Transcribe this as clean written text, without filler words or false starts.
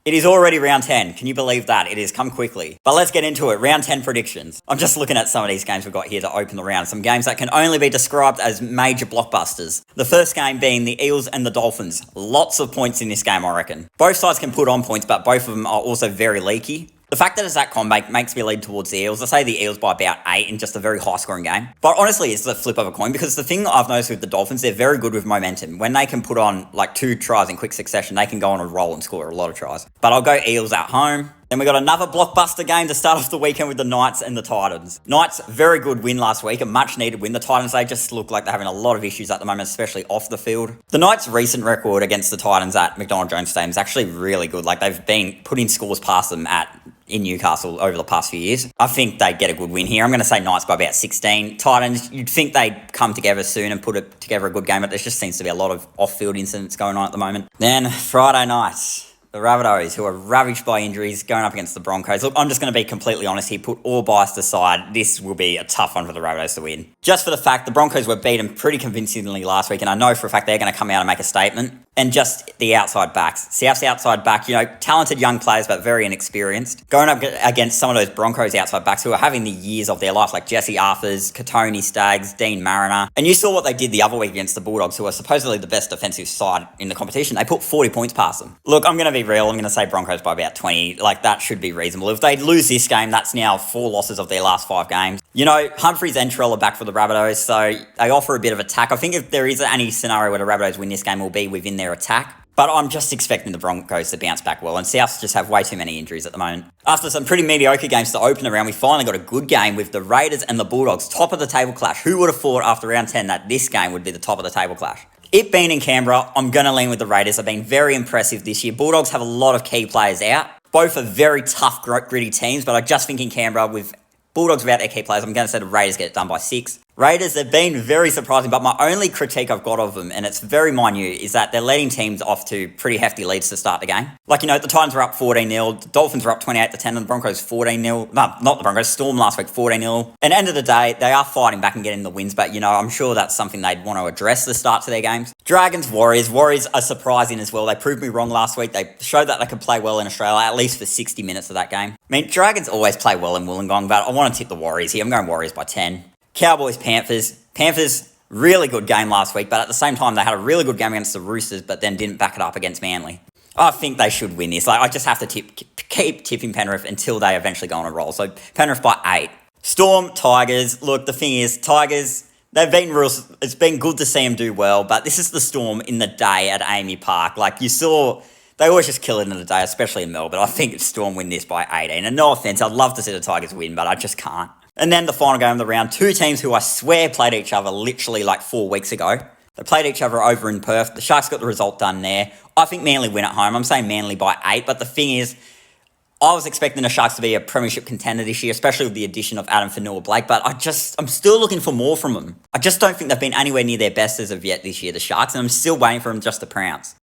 It is already round 10. Can you believe that? It has come quickly. But let's get into it. Round 10 predictions. I'm just looking at some of these games we've got here to open the round. Some games that can only be described as major blockbusters. The first game being the Eels and the Dolphins. Lots of points in this game, I reckon. Both sides can put on points, but both of them are also very leaky. The fact that it's that combat makes me lead towards the Eels. I say the Eels by about 8 in just a very high-scoring game. But honestly, it's the flip of a coin because the thing I've noticed with the Dolphins, they're very good with momentum. When they can put on like 2 tries in quick succession, they can go on a roll and score a lot of tries. But I'll go Eels at home. Then we got another blockbuster game to start off the weekend with the Knights and the Titans. Knights, very good win last week, a much needed win. The Titans, they just look like they're having a lot of issues at the moment, especially off the field. The Knights' recent record against the Titans at McDonald Jones Stadium is actually really good. Like they've been putting scores past them in Newcastle over the past few years. I think they'd get a good win here. I'm going to say Knights by about 16. Titans, you'd think they'd come together soon and put together a good game, but there just seems to be a lot of off-field incidents going on at the moment. Then Friday night, the Rabbitohs, who are ravaged by injuries, going up against the Broncos. Look, I'm just going to be completely honest here, put all bias aside. This will be a tough one for the Rabbitohs to win. Just for the fact the Broncos were beaten pretty convincingly last week, and I know for a fact they're going to come out and make a statement. And just the outside backs. South's outside back, talented young players, but very inexperienced. Going up against some of those Broncos outside backs who are having the years of their life, like Jesse Arthurs, Katoni Staggs, Dean Mariner. And you saw what they did the other week against the Bulldogs, who are supposedly the best defensive side in the competition. They put 40 points past them. Look, I'm going to be real. I'm going to say Broncos by about 20. Like, that should be reasonable. If they lose this game, that's now 4 losses of their last 5 games. Humphries and Trell are back for the Rabbitohs, so they offer a bit of attack. I think if there is any scenario where the Rabbitohs win this game, will be within their attack. But I'm just expecting the Broncos to bounce back well, and Souths just have way too many injuries at the moment. After some pretty mediocre games to open the round, we finally got a good game with the Raiders and the Bulldogs, top of the table clash. Who would have thought after round 10 that this game would be the top of the table clash? It being in Canberra, I'm going to lean with the Raiders. They've been very impressive this year. Bulldogs have a lot of key players out. Both are very tough, gritty teams, but I just think in Canberra with Bulldogs without their key players, I'm going to say the Raiders get it done by 6. Raiders, they've been very surprising, but my only critique I've got of them, and it's very minute, is that they're letting teams off to pretty hefty leads to start the game. The Titans were up 14-0, the Dolphins were up 28-10, and the Broncos 14-0. No, not the Broncos, Storm last week 14-0. And end of the day, they are fighting back and getting the wins, but, I'm sure that's something they'd want to address the start to their games. Dragons, Warriors. Warriors are surprising as well. They proved me wrong last week. They showed that they could play well in Australia, at least for 60 minutes of that game. Dragons always play well in Wollongong, but I want to tip the Warriors here. I'm going Warriors by 10. Cowboys, Panthers. Panthers, really good game last week, but at the same time, they had a really good game against the Roosters, but then didn't back it up against Manly. I think they should win this. I just have to keep tipping Penrith until they eventually go on a roll. So Penrith by 8. Storm, Tigers. Look, the thing is, Tigers, it's been good to see them do well, but this is the Storm in the day at Amy Park. You saw, they always just kill it in the day, especially in Melbourne. I think Storm win this by 18. And no offense, I'd love to see the Tigers win, but I just can't. And then the final game of the round, 2 teams who I swear played each other literally 4 weeks ago. They played each other over in Perth. The Sharks got the result done there. I think Manly win at home. I'm saying Manly by 8, but the thing is, I was expecting the Sharks to be a premiership contender this year, especially with the addition of Adam Fanua-Blake, but I'm still looking for more from them. I just don't think they've been anywhere near their best as of yet this year, the Sharks, and I'm still waiting for them just to pronounce.